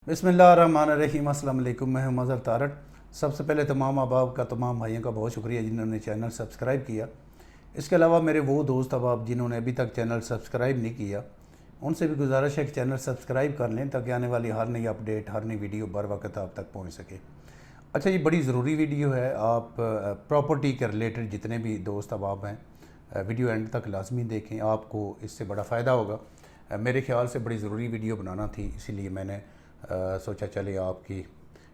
बिस्मिल्लाहिर्रहमानिर्रहीम। अस्सलाम वालेकुम। मैं हूं मज़हर तारड़। सबसे पहले तमाम अहबाब का, तमाम भाइयों का बहुत शुक्रिया जिन्होंने चैनल सब्सक्राइब किया। इसके अलावा मेरे वो दोस्त अहबाब जिन्होंने अभी तक चैनल सब्सक्राइब नहीं किया, उनसे भी गुजारिश है कि चैनल सब्सक्राइब कर लें ताकि आने वाली हर नई अपडेट, हर नई वीडियो बर वक्त आप तक पहुँच सके। अच्छा, ये बड़ी ज़रूरी वीडियो है। आप प्रॉपर्टी के रिलेटेड जितने भी दोस्त अहबाब हैं, वीडियो एंड तक लाजमी देखें, आपको इससे बड़ा फ़ायदा होगा। मेरे ख्याल से बड़ी ज़रूरी वीडियो बनाना थी, इसीलिए मैंने सोचा चले आपकी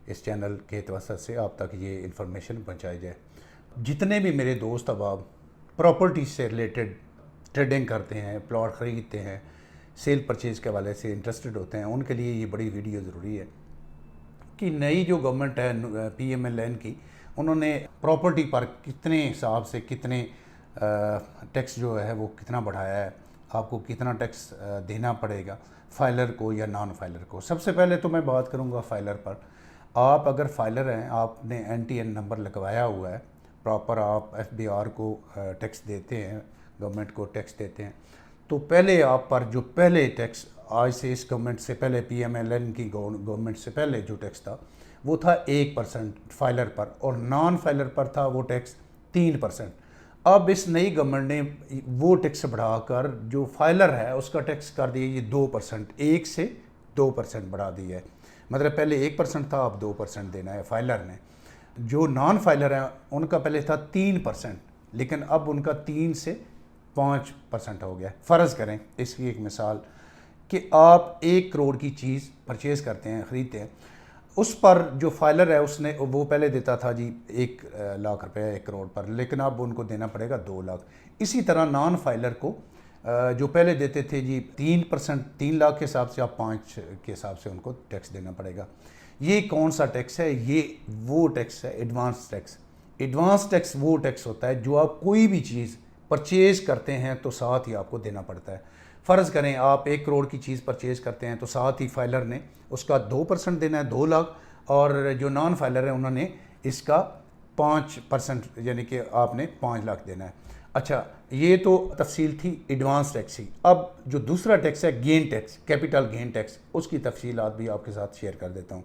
इस चैनल के तवसत से आप तक ये इन्फॉर्मेशन पहुंचाई जाए। जितने भी मेरे दोस्त अहबाब प्रॉपर्टी से रिलेटेड ट्रेडिंग करते हैं, प्लॉट ख़रीदते हैं, सेल परचेज़ के हवाले से इंटरेस्टेड होते हैं, उनके लिए ये बड़ी वीडियो ज़रूरी है कि नई जो गवर्नमेंट है PMLN की, उन्होंने प्रॉपर्टी पर कितने हिसाब से कितने टैक्स जो है वो कितना बढ़ाया है, आपको कितना टैक्स देना पड़ेगा फाइलर को या नॉन फाइलर को। सबसे पहले तो मैं बात करूंगा फाइलर पर। आप अगर फाइलर हैं, आपने NTN नंबर लगवाया हुआ है, प्रॉपर आप FBR को टैक्स देते हैं, गवर्नमेंट को टैक्स देते हैं, तो पहले आप पर जो पहले टैक्स आज से इस गवर्नमेंट से पहले PMLN की गवर्नमेंट से पहले जो टैक्स था वो था 1% फाइलर पर, और नॉन फाइलर पर था वो टैक्स 3%। अब इस नई गवर्नमेंट ने वो टैक्स बढ़ाकर जो फाइलर है उसका टैक्स कर दिया ये 2%, 1 से 2% बढ़ा दिया है। मतलब पहले 1% था, अब 2% देना है फाइलर ने। जो नॉन फाइलर हैं उनका पहले था 3%, लेकिन अब उनका 3 से 5% हो गया। फ़र्ज़ करें, इसकी एक मिसाल कि आप 1 करोड़ की चीज़ परचेज़ करते हैं, ख़रीदते हैं, उस पर जो फाइलर है उसने वो पहले देता था जी 1 लाख रुपए 1 करोड़ पर, लेकिन अब उनको देना पड़ेगा 2 लाख। इसी तरह नॉन फाइलर को जो पहले देते थे जी 3%, 3 लाख के हिसाब से, अब 5 के हिसाब से उनको टैक्स देना पड़ेगा। ये कौन सा टैक्स है? ये वो टैक्स है एडवांस टैक्स। एडवांस टैक्स वो टैक्स होता है जो आप कोई भी चीज़ परचेज़ करते हैं तो साथ ही आपको देना पड़ता है। फ़र्ज़ करें आप 1 करोड़ की चीज़ परचेज़ करते हैं तो साथ ही फाइलर ने उसका 2% देना है, 2 लाख, और जो नॉन फाइलर है उन्होंने इसका 5%, यानी कि आपने 5 लाख देना है। अच्छा, ये तो तफसील थी एडवांस टैक्स की। अब जो दूसरा टैक्स है gain tax, capital gain tax, उसकी तफसीलात भी आपके साथ शेयर कर देता हूँ।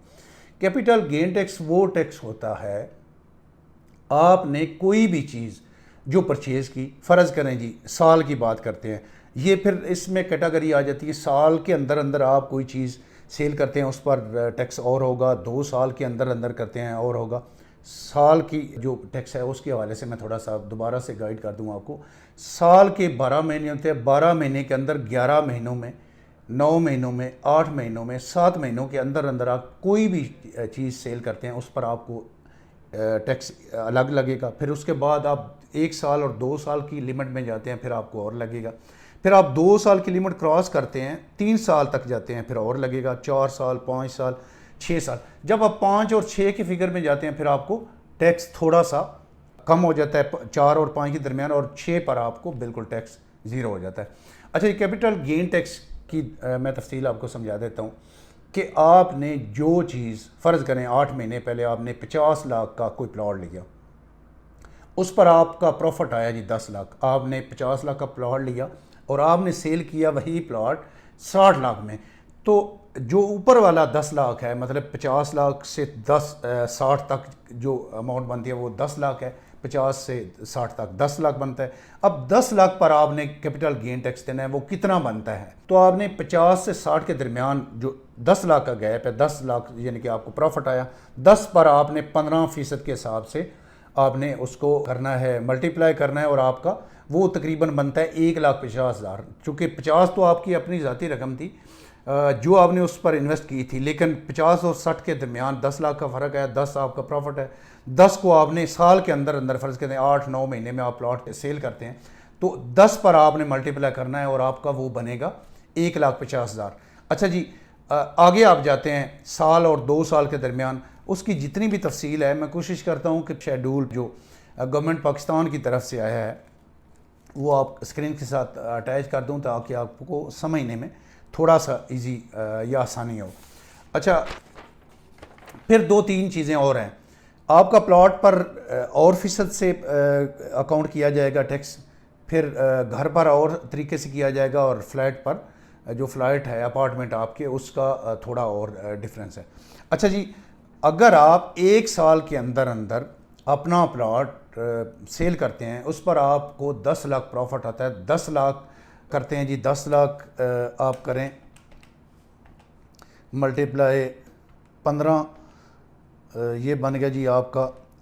कैपिटल गेन टैक्स वो टैक्स होता है, आपने कोई भी चीज़ जो परचेज़ की, फ़र्ज़ करें जी साल की बात करते हैं, ये फिर इसमें कैटेगरी आ जाती है, साल के अंदर अंदर आप कोई चीज़ सेल करते हैं उस पर टैक्स और होगा, 2 साल के अंदर अंदर करते हैं और होगा। साल की जो टैक्स है उसके हवाले से मैं थोड़ा सा दोबारा से गाइड कर दूँ आपको। साल के 12 महीने होते हैं, 12 महीने के अंदर 11 महीनों में, 9 महीनों में, 8 महीनों में, 7 महीनों के अंदर अंदर आप कोई भी चीज़ सेल करते हैं उस पर आपको टैक्स अलग लगेगा। फिर उसके बाद आप 1 साल और 2 साल की लिमिट में जाते हैं, फिर आपको और लगेगा। फिर आप 2 साल की लिमिट क्रॉस करते हैं, 3 साल तक जाते हैं, फिर और लगेगा, 4 साल, 5 साल, 6 साल। जब आप 5 और 6 की फिगर में जाते हैं फिर आपको टैक्स थोड़ा सा कम हो जाता है, 4 और 5 के दरमियान, और 6 पर आपको बिल्कुल टैक्स ज़ीरो हो जाता है। अच्छा, ये कैपिटल गेन टैक्स की मैं तफसील आपको समझा देता हूँ कि आपने जो चीज़, फ़र्ज़ करें 8 महीने पहले आपने 50 लाख का कोई प्लॉट लिया, उस पर आपका प्रॉफिट आया जी 10 लाख। आपने 50 लाख का प्लॉट लिया और आपने सेल किया वही प्लॉट 60 लाख में, तो जो ऊपर वाला 10 लाख है, मतलब 50 लाख से 60 तक जो अमाउंट बनती है वो 10 लाख है, 50 से 60 तक 10 लाख बनता है। अब 10 लाख पर आपने कैपिटल गेन टैक्स देना है, वो कितना बनता है? तो आपने 50 से 60 के दरमियान जो 10 लाख का गैप है, 10 लाख यानी कि आपको प्रॉफिट आया, 10 पर आपने 15% के हिसाब से आपने उसको करना है, मल्टीप्लाई करना है, और आपका वो तकरीबन बनता है 1,50,000। चूँकि 50 तो आपकी अपनी ज़ाती रकम थी जो आपने उस पर इन्वेस्ट की थी, लेकिन 50 और 60 के दरमियान 10 लाख का फ़र्क है, 10 आपका प्रॉफिट है। 10 को आपने साल के अंदर अंदर, फ़र्ज़ करते हैं 8-9 महीने में आप प्लॉट सेल करते हैं, तो 10 पर आपने मल्टीप्लाई करना है और आपका वो बनेगा 1,50,000। अच्छा जी, आगे आप जाते हैं साल और 2 साल के दरमियान, उसकी जितनी भी तफसील है मैं कोशिश करता हूँ कि शेड्यूल जो गवर्नमेंट पाकिस्तान की तरफ से आया है वो आप स्क्रीन के साथ अटैच कर दूँ ताकि आपको समझने में थोड़ा सा इजी या आसानी हो। अच्छा, फिर 2-3 चीज़ें और हैं। आपका प्लॉट पर और फ़ीसद से अकाउंट किया जाएगा टैक्स, फिर घर पर और तरीके से किया जाएगा, और फ्लैट पर जो फ्लैट है अपार्टमेंट आपके उसका थोड़ा और डिफरेंस है। अच्छा जी, अगर आप 1 साल के अंदर अंदर अपना प्लॉट सेल करते हैं, उस पर आपको 10 लाख प्रॉफिट आता है। 10 लाख करते हैं जी, 10 लाख आप करें मल्टीप्लाई 15, ये बन गया जी आपका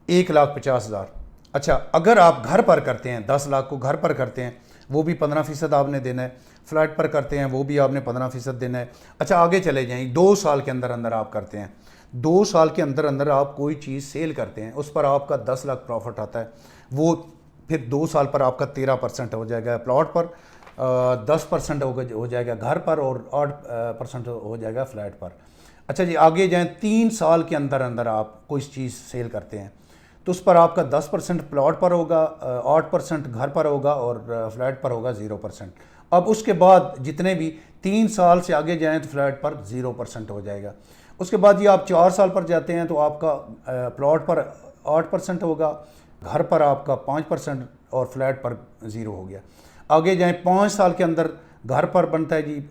1,50,000। अच्छा, अगर आप घर पर करते हैं, 10 लाख को घर पर करते हैं, वो भी 15% आपने देना है। फ्लैट पर करते हैं वो भी आपने 15% देना है। अच्छा, आगे चले जाएं, 2 साल के अंदर अंदर आप करते हैं, 2 साल के अंदर अंदर आप कोई चीज़ सेल करते हैं, उस पर आपका 10 लाख प्रॉफिट आता है। वो फिर 2 साल पर आपका 13% हो जाएगा प्लॉट पर, 10% हो जाएगा घर पर, और 8% हो जाएगा फ्लैट पर। अच्छा जी, आगे जाएं, 3 साल के अंदर अंदर आप कोई चीज़ सेल करते हैं तो उस पर आपका 10% प्लॉट पर होगा, 8% घर पर होगा, और फ्लैट पर होगा 0%। अब उसके बाद जितने भी 3 साल से आगे जाएं तो फ्लैट पर 0% हो जाएगा। उसके बाद ये आप 4 साल पर जाते हैं तो आपका प्लॉट पर 8% होगा, घर पर आपका 5%, और फ्लैट पर 0 हो गया। आगे जाएं, 5 साल के अंदर घर पर बनता है जी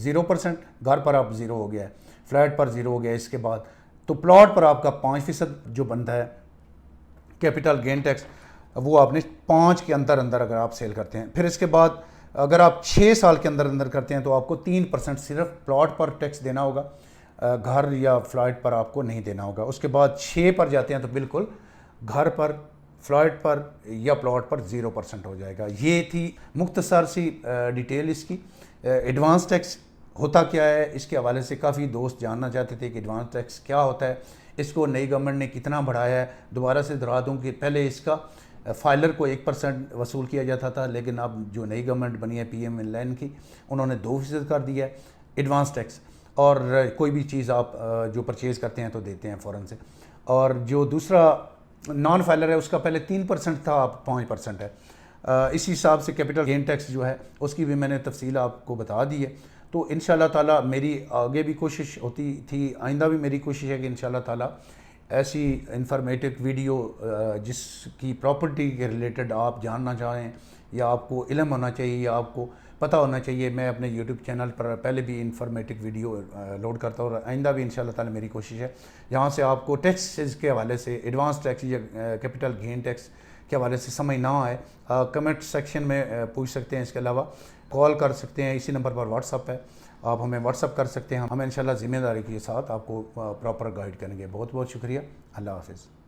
0%, घर पर आप 0 हो गया है, फ्लैट पर 0 हो गया। इसके बाद तो प्लॉट पर आपका 5% जो बनता है कैपिटल गेन टैक्स, वो आपने 5 के अंदर अंदर अगर आप सेल करते हैं। फिर इसके बाद अगर आप 6 साल के अंदर अंदर करते हैं तो आपको 3% सिर्फ प्लॉट पर टैक्स देना होगा, घर या फ्लैट पर आपको नहीं देना होगा। उसके बाद 6 पर जाते हैं तो बिल्कुल घर पर, फ्लैट पर या प्लॉट पर 0% हो जाएगा। ये थी मुख्तसर सी डिटेल इसकी। एडवांस टैक्स होता क्या है, इसके हवाले से काफ़ी दोस्त जानना चाहते थे कि एडवांस टैक्स क्या होता है, इसको नई गवर्नमेंट ने कितना बढ़ाया है। दोबारा से दोहरा दूँ कि पहले इसका फाइलर को 1% वसूल किया जाता था, लेकिन अब जो नई गवर्नमेंट बनी है PM इनलाइन की, उन्होंने 2% कर दिया है एडवांस टैक्स। और कोई भी चीज़ आप जो परचेज़ करते हैं तो देते हैं फ़ौरन से। और जो दूसरा नॉन फाइलर है उसका पहले 3% था, अब 5% है। इसी हिसाब से कैपिटल गेन टैक्स जो है उसकी भी मैंने तफसील आपको बता दी है। तो इंशाल्लाह ताला मेरी आगे भी कोशिश होती थी, आइंदा भी मेरी कोशिश है कि इंशाल्लाह ताला ऐसी इंफॉर्मेटिव वीडियो जिसकी प्रॉपर्टी के रिलेटेड आप जानना चाहें, या आपको इल्म होना चाहिए, या आपको पता होना चाहिए, मैं अपने YouTube चैनल पर पहले भी इंफॉर्मेटिव वीडियो लोड करता हूँ, और आइंदा भी इंशाल्लाह ताला मेरी कोशिश है जहाँ से आपको टैक्सेस के हवाले से, एडवांस टैक्स या कैपिटल गेन टैक्स के हवाले से समझ ना आए, कमेंट सेक्शन में पूछ सकते हैं। इसके अलावा कॉल कर सकते हैं, इसी नंबर पर व्हाट्सअप है, आप हमें व्हाट्सअप कर सकते हैं। हम इंशाल्लाह ज़िम्मेदारी के साथ आपको प्रॉपर गाइड करेंगे। बहुत बहुत शुक्रिया। अल्लाह हाफ़िज़।